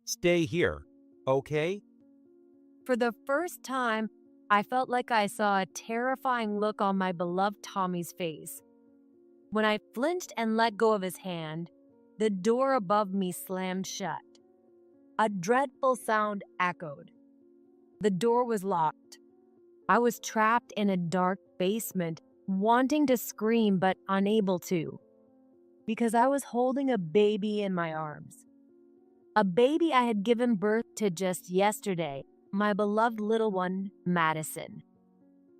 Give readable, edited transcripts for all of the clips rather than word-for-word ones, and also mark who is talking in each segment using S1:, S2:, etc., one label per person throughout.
S1: Stay here, okay?
S2: For the first time, I felt like I saw a terrifying look on my beloved Tommy's face. When I flinched and let go of his hand, the door above me slammed shut. A dreadful sound echoed. The door was locked. I was trapped in a dark basement, wanting to scream but unable to, because I was holding a baby in my arms. A baby I had given birth to just yesterday, my beloved little one, Madison.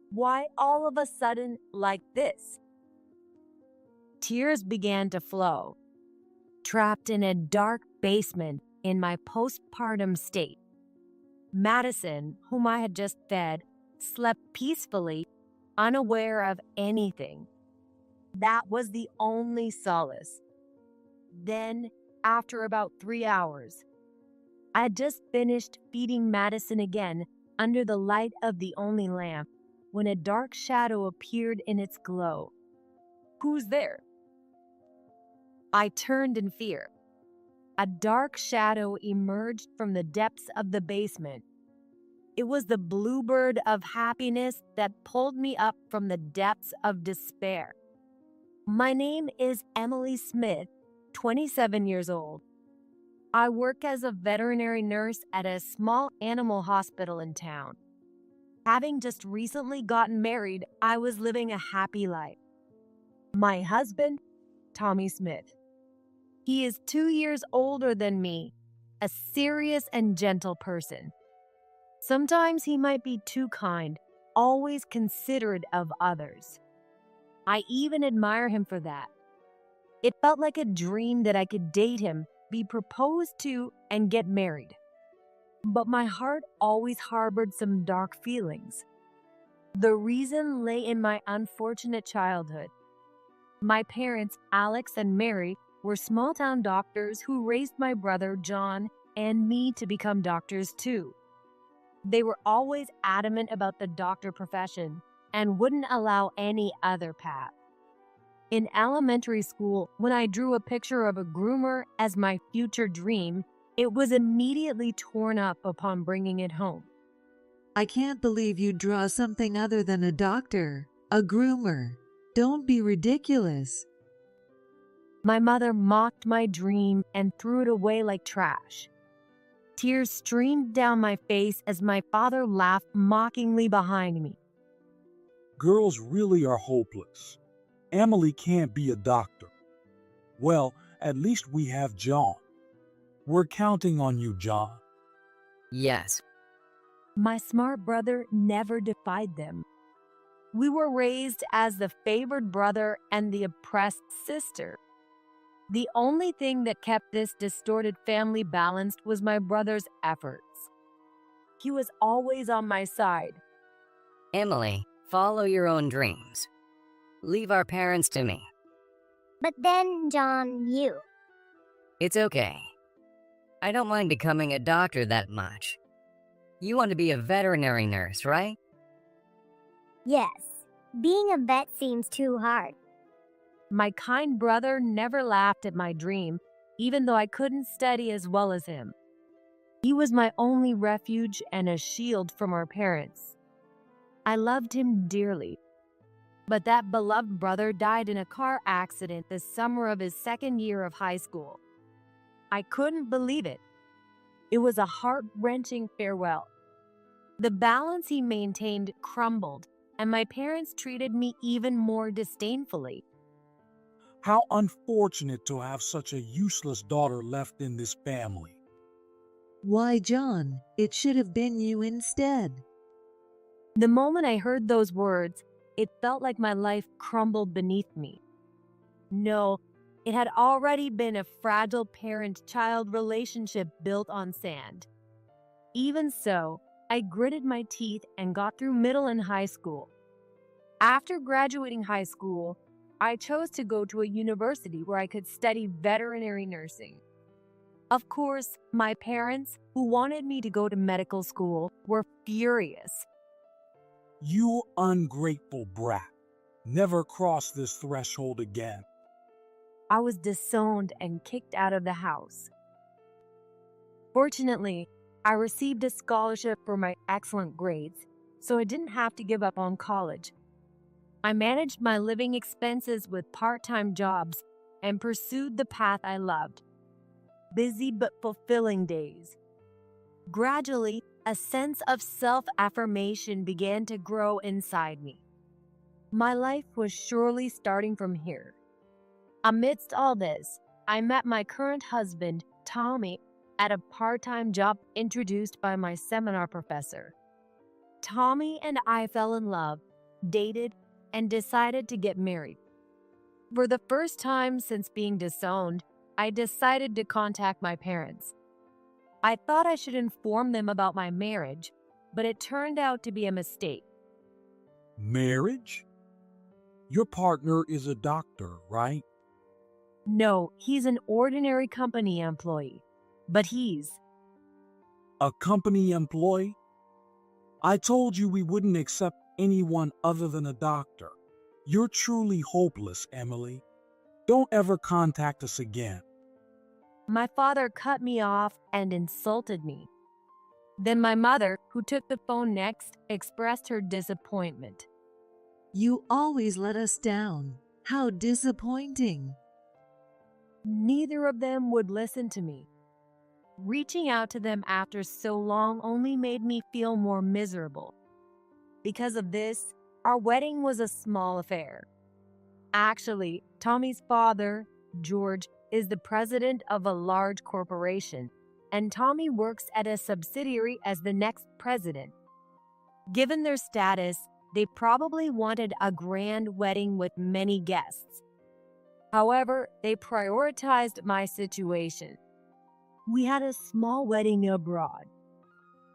S2: Why all of a sudden like this? Tears began to flow. Trapped in a dark basement in my postpartum state, Madison, whom I had just fed, slept peacefully, unaware of anything. That was the only solace. Then, after about 3 hours, I had just finished feeding Madison again under the light of the only lamp when a dark shadow appeared in its glow. Who's there? I turned in fear. A dark shadow emerged from the depths of the basement. It was the bluebird of happiness that pulled me up from the depths of despair. My name is Emily Smith, 27 years old. I work as a veterinary nurse at a small animal hospital in town. Having just recently gotten married, I was living a happy life. My husband, Tommy Smith. He is 2 years older than me, a serious and gentle person. Sometimes he might be too kind, always considerate of others. I even admire him for that. It felt like a dream that I could date him, be proposed to, and get married. But my heart always harbored some dark feelings. The reason lay in my unfortunate childhood. My parents, Alex and Mary, were small-town doctors who raised my brother, John, and me to become doctors too. They were always adamant about the doctor profession and wouldn't allow any other path. In elementary school, when I drew a picture of a groomer as my future dream, it was immediately torn up upon bringing it home.
S3: I can't believe you draw something other than a doctor, a groomer. Don't be ridiculous.
S2: My mother mocked my dream and threw it away like trash. Tears streamed down my face as my father laughed mockingly behind me.
S4: Girls really are hopeless. Emily can't be a doctor. Well, at least we have John. We're counting on you, John.
S5: Yes.
S2: My smart brother never defied them. We were raised as the favored brother and the oppressed sister. The only thing that kept this distorted family balanced was my brother's efforts. He was always on my side.
S5: Emily, follow your own dreams. Leave our parents to me.
S6: But then, John, you.
S5: It's okay. I don't mind becoming a doctor that much. You want to be a veterinary nurse, right?
S6: Yes. Being a vet seems too hard.
S2: My kind brother never laughed at my dream, even though I couldn't study as well as him. He was my only refuge and a shield from our parents. I loved him dearly. But that beloved brother died in a car accident the summer of his second year of high school. I couldn't believe it. It was a heart-wrenching farewell. The balance he maintained crumbled, and my parents treated me even more disdainfully.
S4: How unfortunate to have such a useless daughter left in this family.
S3: Why, John, it should have been you instead.
S2: The moment I heard those words, it felt like my life crumbled beneath me. No, it had already been a fragile parent-child relationship built on sand. Even so, I gritted my teeth and got through middle and high school. After graduating high school, I chose to go to a university where I could study veterinary nursing. Of course, my parents, who wanted me to go to medical school, were furious.
S4: You ungrateful brat. Never cross this threshold again.
S2: I was disowned and kicked out of the house. Fortunately, I received a scholarship for my excellent grades, so I didn't have to give up on college. I managed my living expenses with part-time jobs and pursued the path I loved. Busy but fulfilling days. Gradually, a sense of self-affirmation began to grow inside me. My life was surely starting from here. Amidst all this, I met my current husband, Tommy, at a part-time job introduced by my seminar professor. Tommy and I fell in love, dated, and decided to get married. For the first time since being disowned, I decided to contact my parents. I thought I should inform them about my marriage, but it turned out to be a mistake.
S4: Marriage? Your partner is a doctor, right?
S2: No, he's an ordinary company employee, but he's
S4: A company employee? I told you we wouldn't accept anyone other than a doctor. You're truly hopeless, Emily. Don't ever contact us again.
S2: My father cut me off and insulted me. Then my mother, who took the phone next, expressed her disappointment.
S3: You always let us down. How disappointing.
S2: Neither of them would listen to me. Reaching out to them after so long only made me feel more miserable. Because of this, our wedding was a small affair. Actually, Tommy's father, George, is the president of a large corporation, and Tommy works at a subsidiary as the next president. Given their status, they probably wanted a grand wedding with many guests. However, they prioritized my situation. We had a small wedding abroad.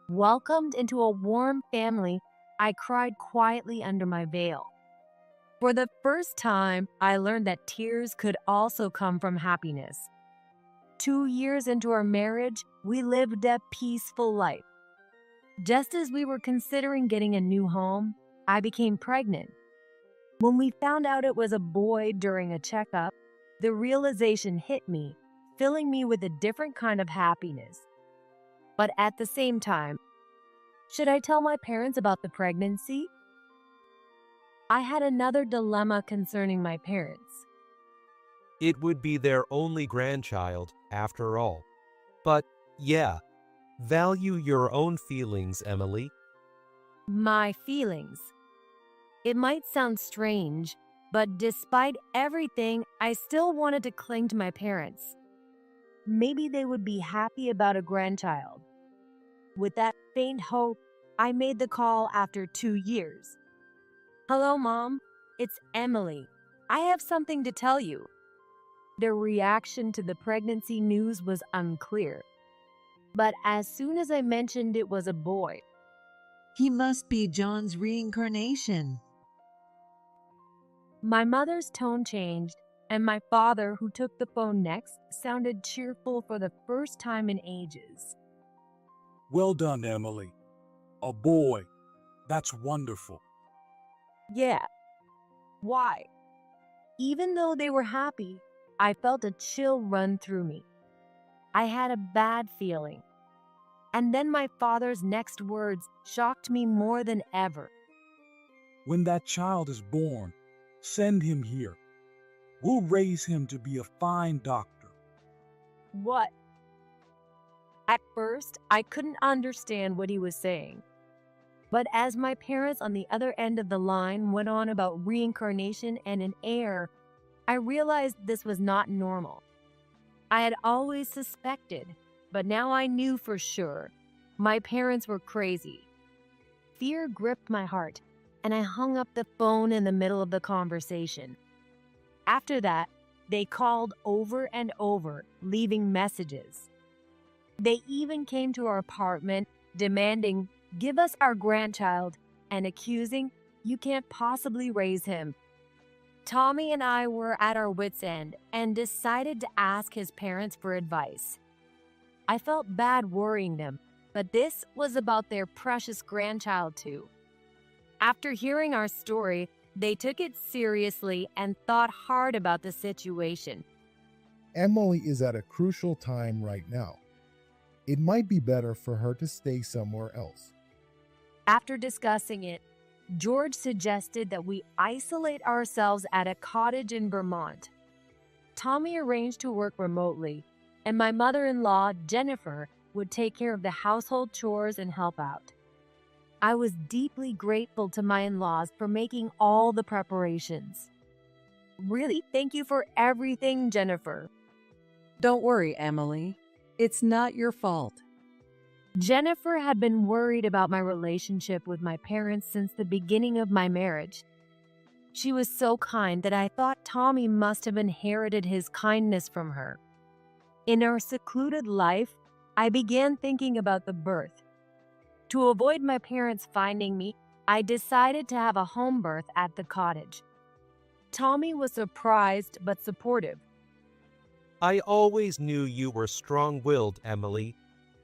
S2: Welcomed into a warm family, I cried quietly under my veil. For the first time, I learned that tears could also come from happiness. 2 years into our marriage, we lived a peaceful life. Just as we were considering getting a new home, I became pregnant. When we found out it was a boy during a checkup, the realization hit me, filling me with a different kind of happiness. But at the same time, should I tell my parents about the pregnancy? I had another dilemma concerning my parents.
S1: It would be their only grandchild, after all. But, yeah, value your own feelings, Emily.
S2: My feelings. It might sound strange, but despite everything, I still wanted to cling to my parents. Maybe they would be happy about a grandchild. With that faint hope, I made the call after 2 years. Hello, Mom. It's Emily. I have something to tell you. Their reaction to the pregnancy news was unclear. But as soon as I mentioned it was a boy,
S3: He must be John's reincarnation.
S2: my mother's tone changed, and my father, who took the phone next, sounded cheerful for the first time in ages.
S4: Well done, Emily. A boy. That's wonderful.
S2: Yeah. Why? Even though they were happy, I felt a chill run through me. I had a bad feeling. And then my father's next words shocked me more than ever.
S4: When that child is born, send him here. We'll raise him to be a fine doctor.
S2: What? At first, I couldn't understand what he was saying. But as my parents on the other end of the line went on about reincarnation and an heir, I realized this was not normal. I had always suspected, but now I knew for sure. My parents were crazy. Fear gripped my heart, and I hung up the phone in the middle of the conversation. After that, they called over and over, leaving messages. They even came to our apartment, demanding, "Give us our grandchild," and accusing, "You can't possibly raise him." Tommy and I were at our wits' end and decided to ask his parents for advice. I felt bad worrying them, but this was about their precious grandchild too. After hearing our story, they took it seriously and thought hard about the situation.
S7: Emily is at a crucial time right now. It might be better for her to stay somewhere else.
S2: After discussing it, George suggested that we isolate ourselves at a cottage in Vermont. Tommy arranged to work remotely, and my mother-in-law, Jennifer, would take care of the household chores and help out. I was deeply grateful to my in-laws for making all the preparations. Really, thank you for everything, Jennifer.
S3: Don't worry, Emily. It's not your fault.
S2: Jennifer had been worried about my relationship with my parents since the beginning of my marriage. She was so kind that I thought Tommy must have inherited his kindness from her. In our secluded life, I began thinking about the birth. To avoid my parents finding me, I decided to have a home birth at the cottage. Tommy was surprised but supportive.
S1: I always knew you were strong-willed, Emily,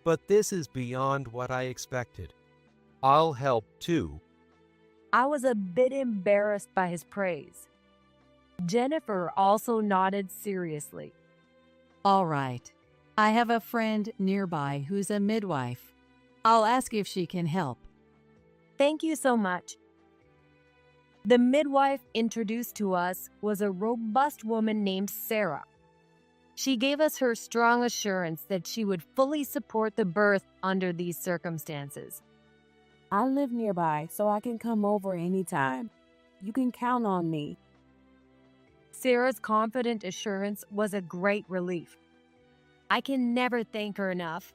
S1: but this is beyond what I expected. I'll help too.
S2: I was a bit embarrassed by his praise. Jennifer also nodded seriously.
S3: All right. I have a friend nearby who's a midwife. I'll ask if she can help.
S2: Thank you so much. The midwife introduced to us was a robust woman named Sarah. She gave us her strong assurance that she would fully support the birth under these circumstances.
S8: I live nearby, so I can come over anytime. You can count on me.
S2: Sarah's confident assurance was a great relief. I can never thank her enough.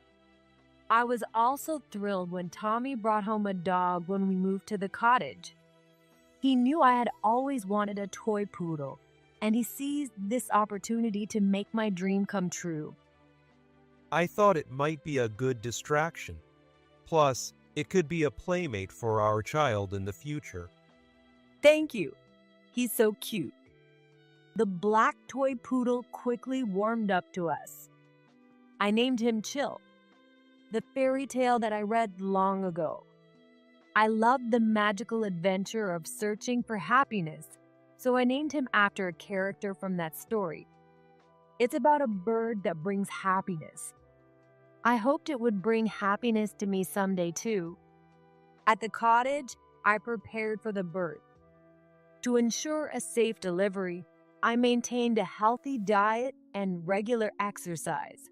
S2: I was also thrilled when Tommy brought home a dog when we moved to the cottage. He knew I had always wanted a toy poodle, and he seized this opportunity to make my dream come true.
S1: I thought it might be a good distraction. Plus, it could be a playmate for our child in the future.
S2: Thank you. He's so cute. The black toy poodle quickly warmed up to us. I named him Chill, the fairy tale that I read long ago. I loved the magical adventure of searching for happiness, so I named him after a character from that story. It's about a bird that brings happiness. I hoped it would bring happiness to me someday too. At the cottage, I prepared for the birth. To ensure a safe delivery, I maintained a healthy diet and regular exercise.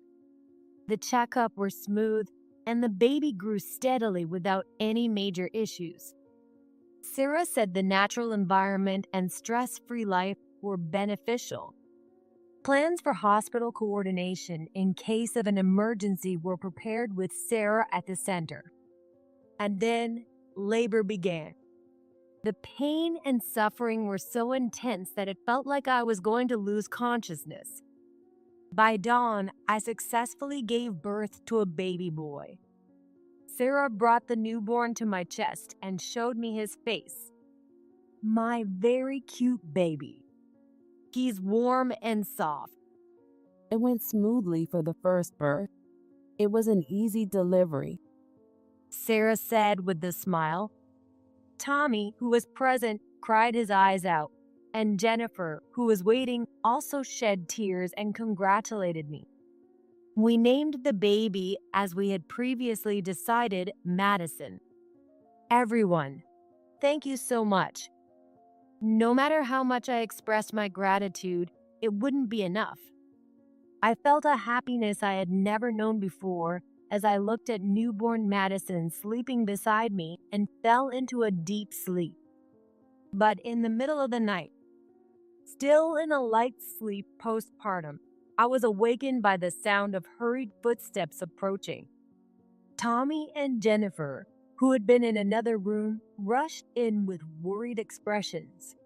S2: The checkups were smooth, and the baby grew steadily without any major issues. Sarah said the natural environment and stress-free life were beneficial. Plans for hospital coordination in case of an emergency were prepared with Sarah at the center. And then labor began. The pain and suffering were so intense that it felt like I was going to lose consciousness. By dawn, I successfully gave birth to a baby boy. Sarah brought the newborn to my chest and showed me his face. My very cute baby. He's warm and soft.
S8: It went smoothly for the first birth. It was an easy delivery.
S2: Sarah said with a smile. Tommy, who was present, cried his eyes out, and Jennifer, who was waiting, also shed tears and congratulated me. We named the baby, as we had previously decided, Madison. Everyone, thank you so much. No matter how much I expressed my gratitude, it wouldn't be enough. I felt a happiness I had never known before as I looked at newborn Madison sleeping beside me and fell into a deep sleep. But in the middle of the night, still in a light sleep postpartum, I was awakened by the sound of hurried footsteps approaching. Tommy and Jennifer, who had been in another room, rushed in with worried expressions.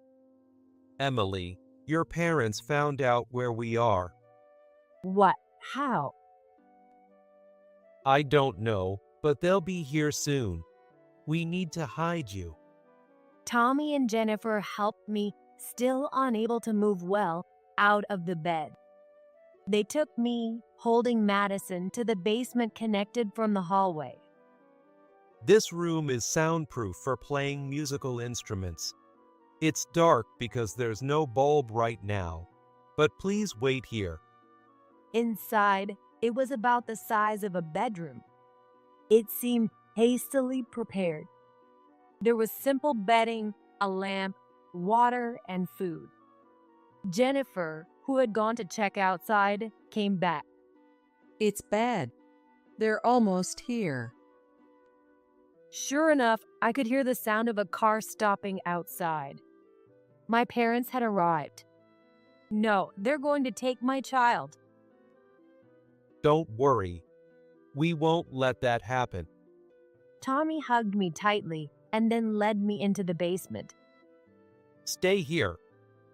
S1: Emily, your parents found out where we are.
S2: What? How?
S1: I don't know, but they'll be here soon. We need to hide you.
S2: Tommy and Jennifer helped me, still unable to move well, out of the bed. They took me, holding Madison, to the basement connected from the hallway.
S1: This room is soundproof for playing musical instruments. It's dark because there's no bulb right now, but please wait here.
S2: Inside, It was about the size of a bedroom. It seemed hastily prepared. There was simple bedding, a lamp, water, and food. Jennifer, who had gone to check outside, came back.
S3: It's bad. They're almost here.
S2: Sure enough, I could hear the sound of a car stopping outside. My parents had arrived. No, they're going to take my child.
S1: Don't worry. We won't let that happen.
S2: Tommy hugged me tightly and then led me into the basement.
S1: Stay here,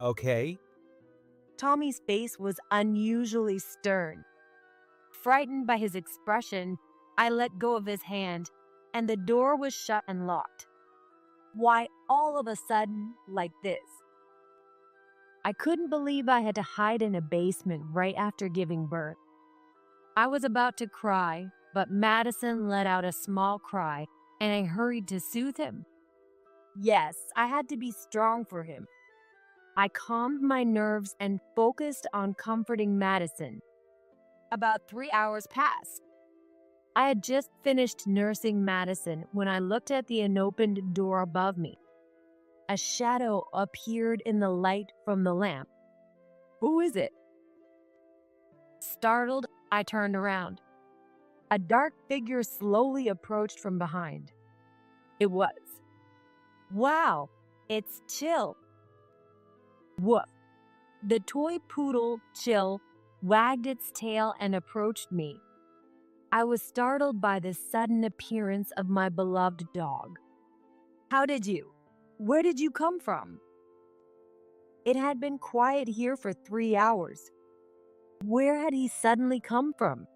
S1: okay?
S2: Tommy's face was unusually stern. Frightened by his expression, I let go of his hand, and the door was shut and locked. Why all of a sudden like this? I couldn't believe I had to hide in a basement right after giving birth. I was about to cry, but Madison let out a small cry, and I hurried to soothe him. Yes, I had to be strong for him. I calmed my nerves and focused on comforting Madison. About 3 hours passed. I had just finished nursing Madison when I looked at the unopened door above me. A shadow appeared in the light from the lamp. Who is it? Startled, I turned around. A dark figure slowly approached from behind. It was. Wow, it's Chill. Woof. The toy poodle, Chill, wagged its tail and approached me. I was startled by the sudden appearance of my beloved dog. Where did you come from? It had been quiet here for 3 hours. Where had he suddenly come from?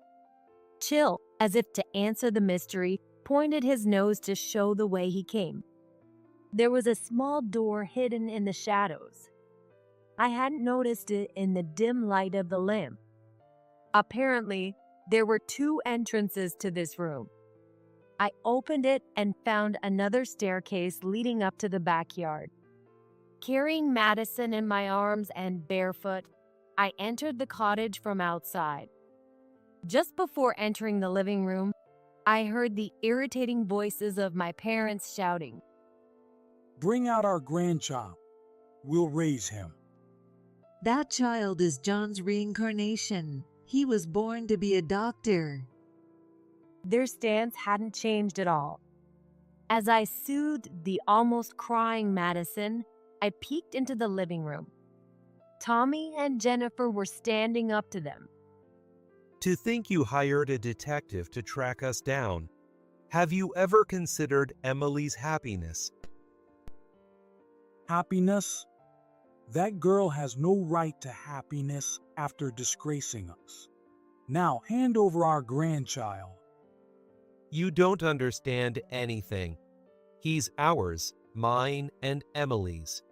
S2: Chill, as if to answer the mystery, pointed his nose to show the way he came. There was a small door hidden in the shadows. I hadn't noticed it in the dim light of the lamp. Apparently, there were 2 entrances to this room. I opened it and found another staircase leading up to the backyard. Carrying Madison in my arms and barefoot, I entered the cottage from outside. Just before entering the living room, I heard the irritating voices of my parents shouting.
S4: Bring out our grandchild. We'll raise him.
S3: That child is John's reincarnation. He was born to be a doctor.
S2: Their stance hadn't changed at all. As I soothed the almost crying Madison, I peeked into the living room. Tommy and Jennifer were standing up to them.
S1: To think you hired a detective to track us down. Have you ever considered Emily's happiness?
S4: Happiness? That girl has no right to happiness after disgracing us. Now hand over our grandchild.
S1: You don't understand anything. He's ours, mine and Emily's.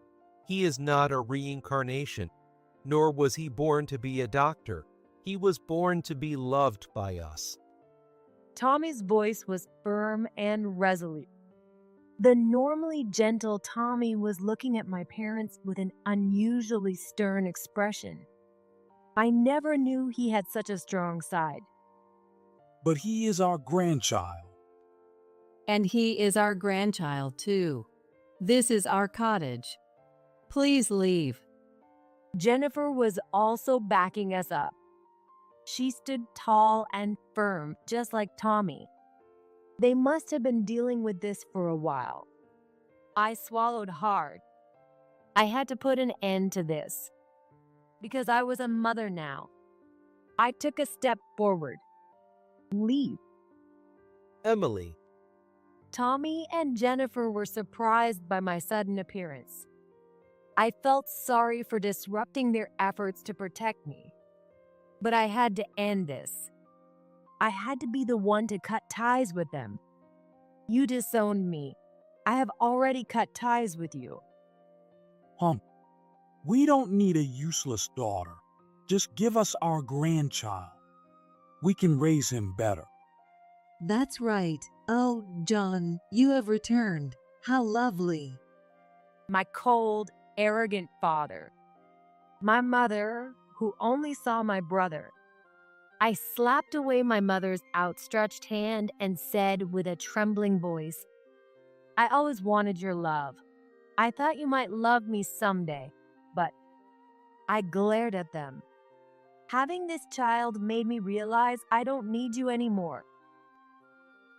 S1: He is not a reincarnation, nor was he born to be a doctor. He was born to be loved by us.
S2: Tommy's voice was firm and resolute. The normally gentle Tommy was looking at my parents with an unusually stern expression. I never knew he had such a strong side.
S4: But he is our grandchild.
S9: And he is our grandchild, too. This is our cottage. Please leave.
S2: Jennifer was also backing us up. She stood tall and firm, just like Tommy. They must have been dealing with this for a while. I swallowed hard. I had to put an end to this. Because I was a mother now. I took a step forward. Leave.
S1: Emily.
S2: Tommy and Jennifer were surprised by my sudden appearance. I felt sorry for disrupting their efforts to protect me. But I had to end this. I had to be the one to cut ties with them. You disowned me. I have already cut ties with you.
S4: We don't need a useless daughter. Just give us our grandchild. We can raise him better.
S3: That's right. Oh, John, you have returned. How lovely.
S2: My cold, arrogant father. My mother, who only saw my brother. I slapped away my mother's outstretched hand and said with a trembling voice, I always wanted your love. I thought you might love me someday, but I glared at them. Having this child made me realize I don't need you anymore.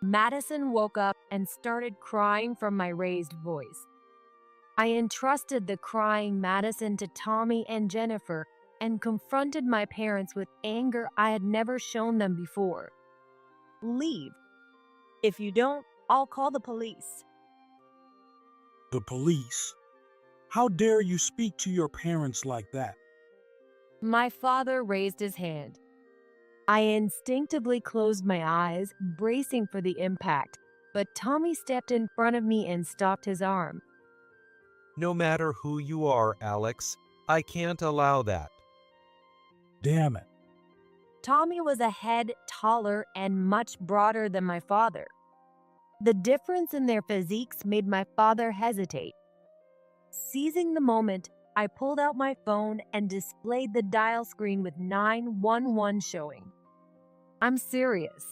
S2: Madison woke up and started crying from my raised voice. I entrusted the crying Madison to Tommy and Jennifer and confronted my parents with anger I had never shown them before. Leave. If you don't, I'll call the police.
S4: The police? How dare you speak to your parents like that?
S2: My father raised his hand. I instinctively closed my eyes, bracing for the impact, but Tommy stepped in front of me and stopped his arm.
S1: No matter who you are, Alex, I can't allow that.
S4: Damn it.
S2: Tommy was a head taller and much broader than my father. The difference in their physiques made my father hesitate. Seizing the moment, I pulled out my phone and displayed the dial screen with 911 showing. I'm serious.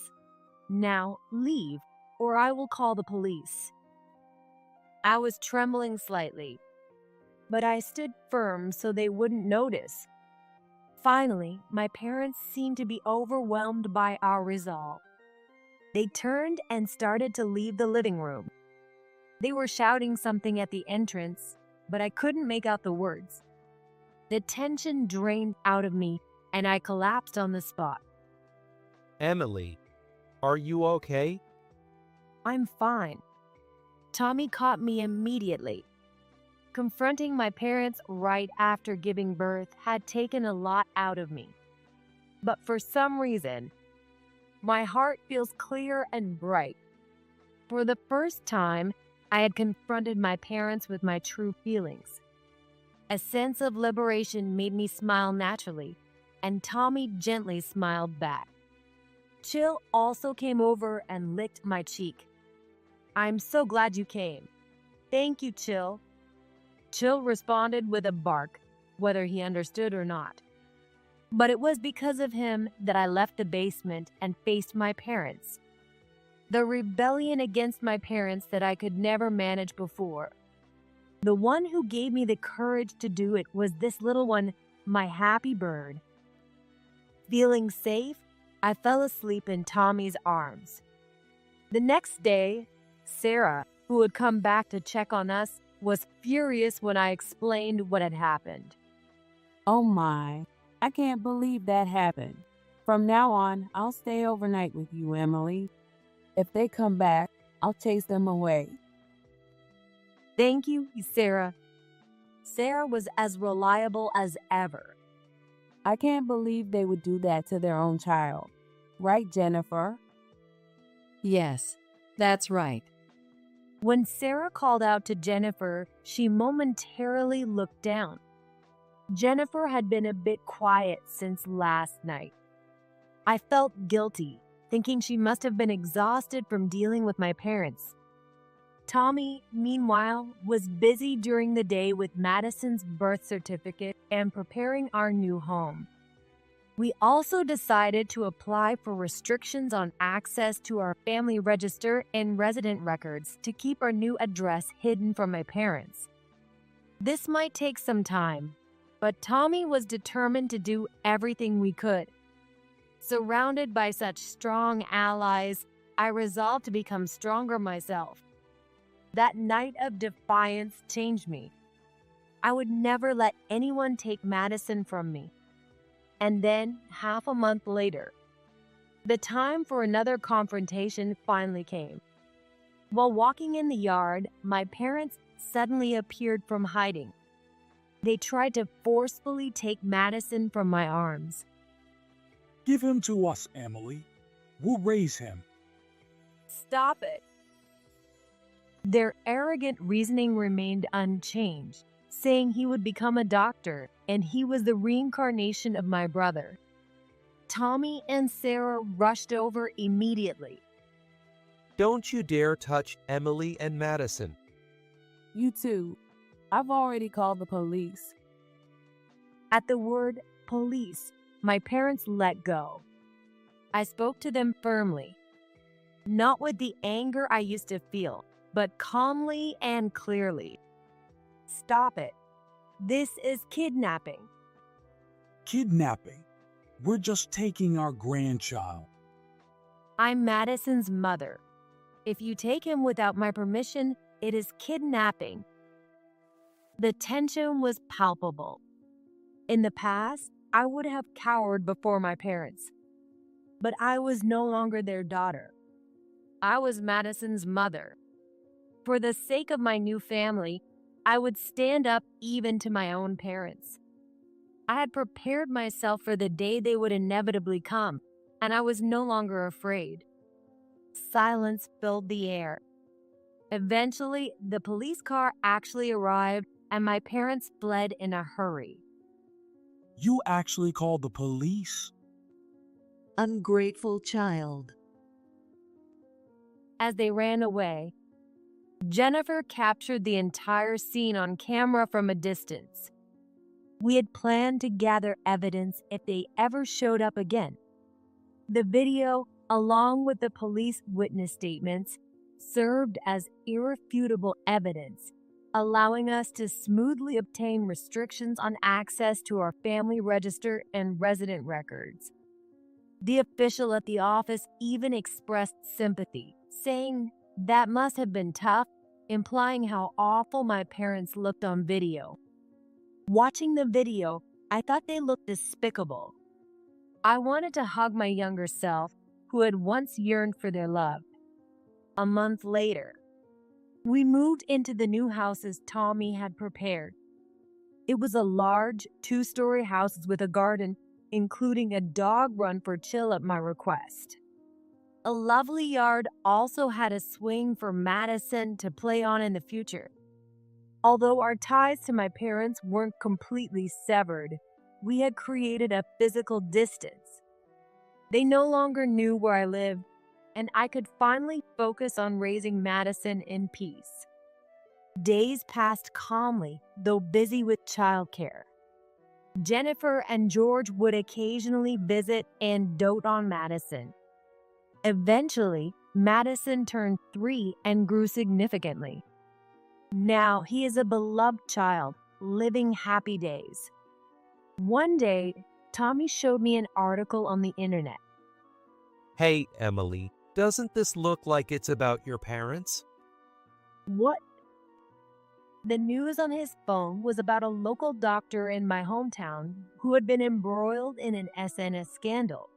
S2: Now leave, or I will call the police. I was trembling slightly, but I stood firm so they wouldn't notice. Finally, my parents seemed to be overwhelmed by our resolve. They turned and started to leave the living room. They were shouting something at the entrance, but I couldn't make out the words. The tension drained out of me, and I collapsed on the spot.
S1: Emily, are you okay?
S2: I'm fine. Tommy caught me immediately. Confronting my parents right after giving birth had taken a lot out of me. But for some reason, my heart feels clear and bright. For the first time, I had confronted my parents with my true feelings. A sense of liberation made me smile naturally, and Tommy gently smiled back. Chill also came over and licked my cheek. I'm so glad you came. Thank you, Chill. Chill responded with a bark, whether he understood or not. But it was because of him that I left the basement and faced my parents. The rebellion against my parents that I could never manage before. The one who gave me the courage to do it was this little one, my happy bird. Feeling safe, I fell asleep in Tommy's arms. The next day, Sarah, who had come back to check on us, was furious when I explained what had happened.
S8: Oh my, I can't believe that happened. From now on, I'll stay overnight with you, Emily. If they come back, I'll chase them away.
S2: Thank you, Sarah. Sarah was as reliable as ever.
S8: I can't believe they would do that to their own child. Right, Jennifer?
S9: Yes, that's right.
S2: When Sarah called out to Jennifer, she momentarily looked down. Jennifer had been a bit quiet since last night. I felt guilty, thinking she must have been exhausted from dealing with my parents. Tommy, meanwhile, was busy during the day with Madison's birth certificate and preparing our new home. We also decided to apply for restrictions on access to our family register and resident records to keep our new address hidden from my parents. This might take some time, but Tommy was determined to do everything we could. Surrounded by such strong allies, I resolved to become stronger myself. That night of defiance changed me. I would never let anyone take Madison from me. And then, half a month later, the time for another confrontation finally came. While walking in the yard, my parents suddenly appeared from hiding. They tried to forcefully take Madison from my arms.
S4: Give him to us, Emily. We'll raise him.
S2: Stop it. Their arrogant reasoning remained unchanged, saying he would become a doctor and he was the reincarnation of my brother. Tommy and Sarah rushed over immediately.
S1: Don't you dare touch Emily and Madison.
S8: You too. I've already called the police.
S2: At the word police, my parents let go. I spoke to them firmly, not with the anger I used to feel, but calmly and clearly. Stop it. This is kidnapping.
S4: Kidnapping? We're just taking our grandchild.
S2: I'm Madison's mother. If you take him without my permission, it is kidnapping. The tension was palpable. In the past, I would have cowered before my parents, but I was no longer their daughter. I was Madison's mother. For the sake of my new family, I would stand up even to my own parents. I had prepared myself for the day they would inevitably come, and I was no longer afraid. Silence filled the air. Eventually, the police car actually arrived, and my parents fled in a hurry.
S4: You actually called the police?
S3: Ungrateful child.
S2: As they ran away, Jennifer captured the entire scene on camera from a distance. We had planned to gather evidence if they ever showed up again. The video, along with the police witness statements, served as irrefutable evidence, allowing us to smoothly obtain restrictions on access to our family register and resident records. The official at the office even expressed sympathy, saying that must have been tough, implying how awful my parents looked on video. Watching the video, I thought they looked despicable. I wanted to hug my younger self, who had once yearned for their love. A month later, we moved into the new houses Tommy had prepared. It was a large, 2-story house with a garden, including a dog run for chill at my request. A lovely yard also had a swing for Madison to play on in the future. Although our ties to my parents weren't completely severed, we had created a physical distance. They no longer knew where I lived, and I could finally focus on raising Madison in peace. Days passed calmly, though busy with childcare. Jennifer and George would occasionally visit and dote on Madison. Eventually, Madison turned 3 and grew significantly. Now he is a beloved child, living happy days. One day, Tommy showed me an article on the internet.
S1: Hey, Emily, doesn't this look like it's about your parents?
S2: What? The news on his phone was about a local doctor in my hometown who had been embroiled in an SNS scandal.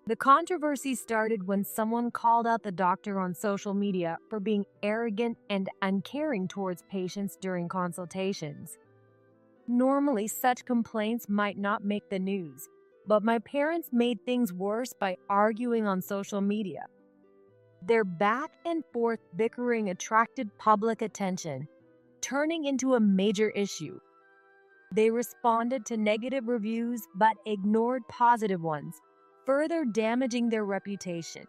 S2: The controversy started when someone called out the doctor on social media for being arrogant and uncaring towards patients during consultations. Normally, such complaints might not make the news, but my parents made things worse by arguing on social media. Their back and forth bickering attracted public attention, turning into a major issue. They responded to negative reviews but ignored positive ones, further damaging their reputation.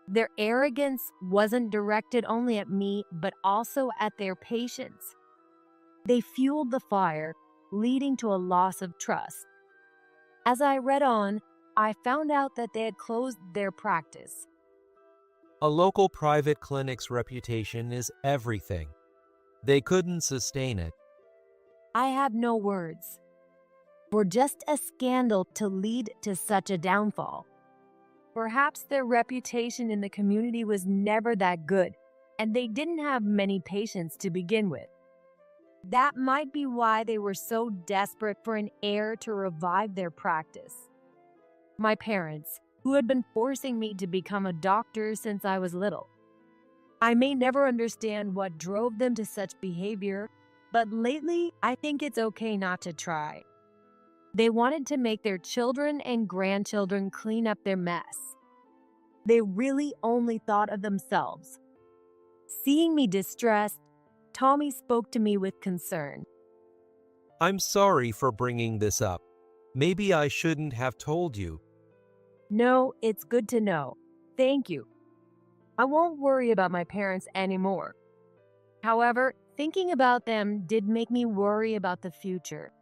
S2: Their arrogance wasn't directed only at me, but also at their patients. They fueled the fire, leading to a loss of trust. As I read on, I found out that they had closed their practice.
S1: A local private clinic's reputation is everything. They couldn't sustain it.
S2: I have no words. For just a scandal to lead to such a downfall. Perhaps their reputation in the community was never that good, and they didn't have many patients to begin with. That might be why they were so desperate for an heir to revive their practice. My parents, who had been forcing me to become a doctor since I was little. I may never understand what drove them to such behavior, but lately I think it's okay not to try. They wanted to make their children and grandchildren clean up their mess. They really only thought of themselves. Seeing me distressed, Tommy spoke to me with concern.
S1: I'm sorry for bringing this up. Maybe I shouldn't have told you.
S2: No, it's good to know. Thank you. I won't worry about my parents anymore. However, thinking about them did make me worry about the future.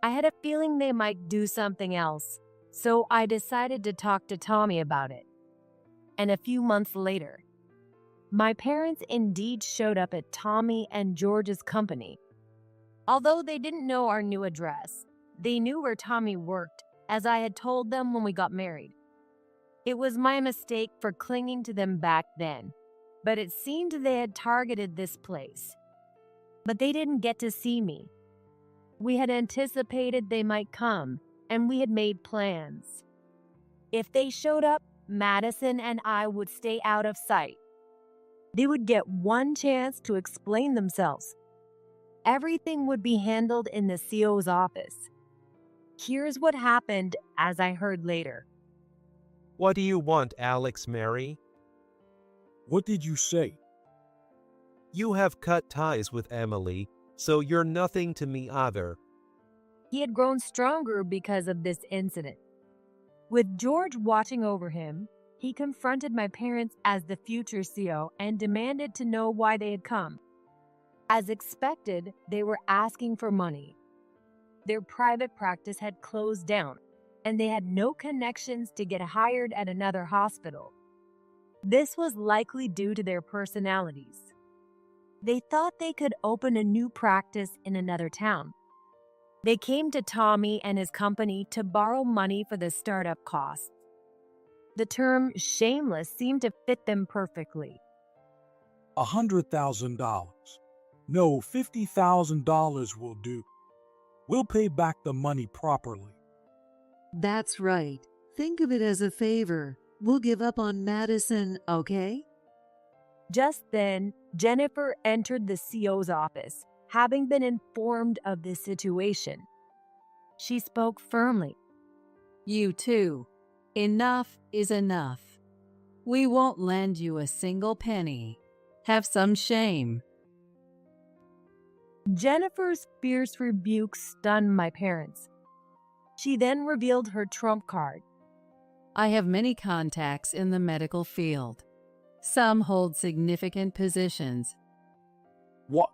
S2: I had a feeling they might do something else, So I decided to talk to Tommy about it. And a few months later, my parents indeed showed up at Tommy and George's company. Although they didn't know our new address, they knew where Tommy worked, as I had told them when we got married. It was my mistake for clinging to them back then, but it seemed they had targeted this place. But they didn't get to see me. We had anticipated they might come, and we had made plans. If they showed up, Madison and I would stay out of sight. They would get one chance to explain themselves. Everything would be handled in the CO's office. Here's what happened, as I heard later.
S1: What do you want, Alex Mary?
S4: What did you say?
S1: You have cut ties with Emily, so you're nothing to me either.
S2: He had grown stronger because of this incident. With George watching over him, he confronted my parents as the future CO and demanded to know why they had come. As expected, they were asking for money. Their private practice had closed down, and they had no connections to get hired at another hospital. This was likely due to their personalities. They thought they could open a new practice in another town. They came to Tommy and his company to borrow money for the startup costs. The term shameless seemed to fit them perfectly.
S4: $100,000. No, $50,000 will do. We'll pay back the money properly.
S3: That's right. Think of it as a favor. We'll give up on Madison, okay?
S2: Just then, Jennifer entered the CO's office, having been informed of this situation. She spoke firmly.
S9: You too. Enough is enough. We won't lend you a single penny. Have some shame.
S2: Jennifer's fierce rebuke stunned my parents. She then revealed her trump card.
S9: I have many contacts in the medical field. Some hold significant positions.
S4: What?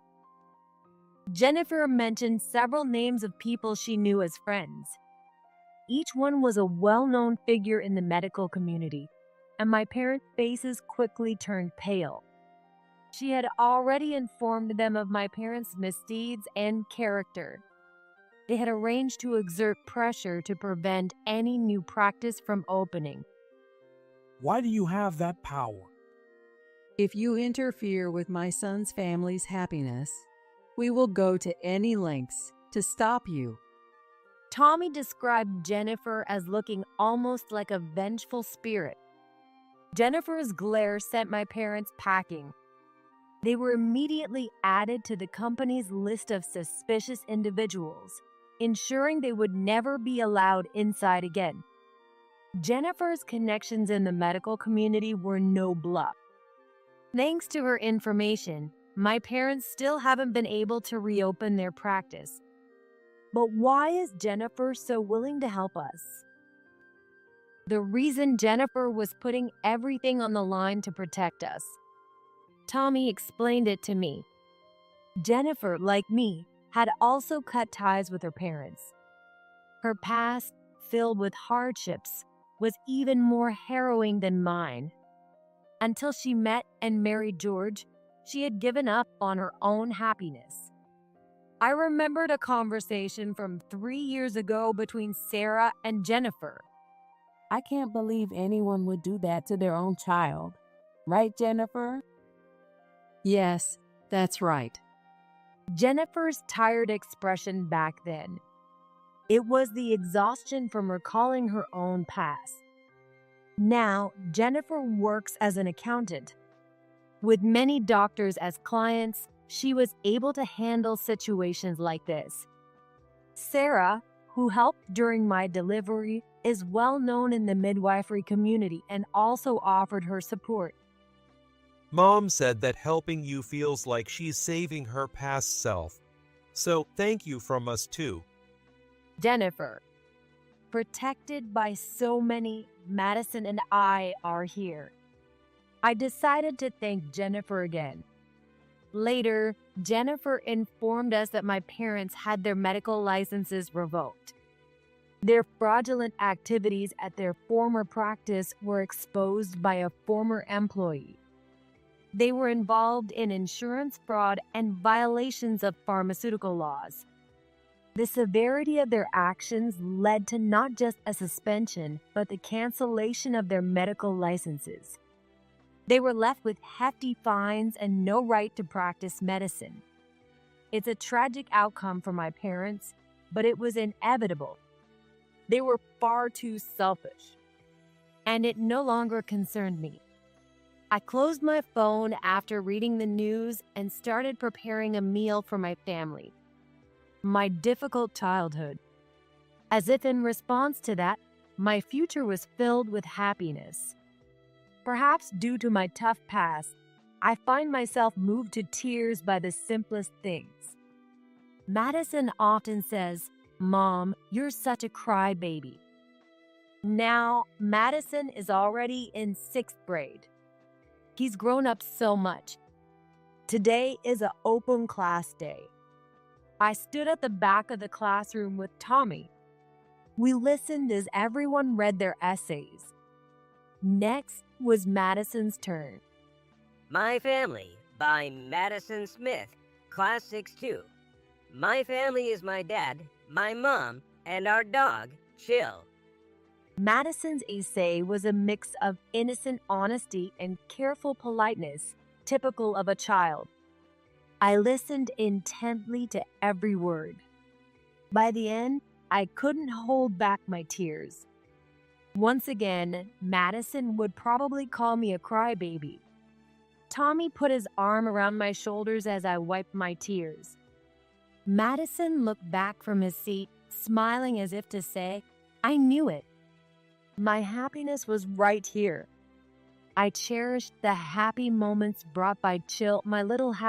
S2: Jennifer mentioned several names of people she knew as friends. Each one was a well-known figure in the medical community, and my parents' faces quickly turned pale. She had already informed them of my parents' misdeeds and character. They had arranged to exert pressure to prevent any new practice from opening.
S4: Why do you have that power?
S9: If you interfere with my son's family's happiness, we will go to any lengths to stop you.
S2: Tommy described Jennifer as looking almost like a vengeful spirit. Jennifer's glare sent my parents packing. They were immediately added to the company's list of suspicious individuals, ensuring they would never be allowed inside again. Jennifer's connections in the medical community were no bluff. Thanks to her information, my parents still haven't been able to reopen their practice. But why is Jennifer so willing to help us? The reason Jennifer was putting everything on the line to protect us. Tommy explained it to me. Jennifer, like me, had also cut ties with her parents. Her past, filled with hardships, was even more harrowing than mine. Until she met and married George, she had given up on her own happiness. I remembered a conversation from 3 years ago between Sarah and Jennifer.
S8: I can't believe anyone would do that to their own child. Right, Jennifer?
S9: Yes, that's right.
S2: Jennifer's tired expression back then. It was the exhaustion from recalling her own past. Now, Jennifer works as an accountant. With many doctors as clients, she was able to handle situations like this. Sarah, who helped during my delivery, is well known in the midwifery community and also offered her support.
S1: Mom said that helping you feels like she's saving her past self. So thank you from us too.
S2: Jennifer. Protected by so many, Madison and I are here. I decided to thank Jennifer again. Later, Jennifer informed us that my parents had their medical licenses revoked. Their fraudulent activities at their former practice were exposed by a former employee. They were involved in insurance fraud and violations of pharmaceutical laws. The severity of their actions led to not just a suspension, but the cancellation of their medical licenses. They were left with hefty fines and no right to practice medicine. It's a tragic outcome for my parents, but it was inevitable. They were far too selfish, and it no longer concerned me. I closed my phone after reading the news and started preparing a meal for my family. My difficult childhood. As if in response to that, my future was filled with happiness. Perhaps due to my tough past, I find myself moved to tears by the simplest things. Madison often says, "Mom, you're such a crybaby." Now, Madison is already in 6th grade. He's grown up so much. Today is an open class day. I stood at the back of the classroom with Tommy. We listened as everyone read their essays. Next was Madison's turn.
S5: My Family by Madison Smith, Class 6-2. My family is my dad, my mom, and our dog, Chill.
S2: Madison's essay was a mix of innocent honesty and careful politeness, typical of a child. I listened intently to every word. By the end, I couldn't hold back my tears. Once again, Madison would probably call me a crybaby. Tommy put his arm around my shoulders as I wiped my tears. Madison looked back from his seat, smiling as if to say, "I knew it." My happiness was right here. I cherished the happy moments brought by Chill, my little happy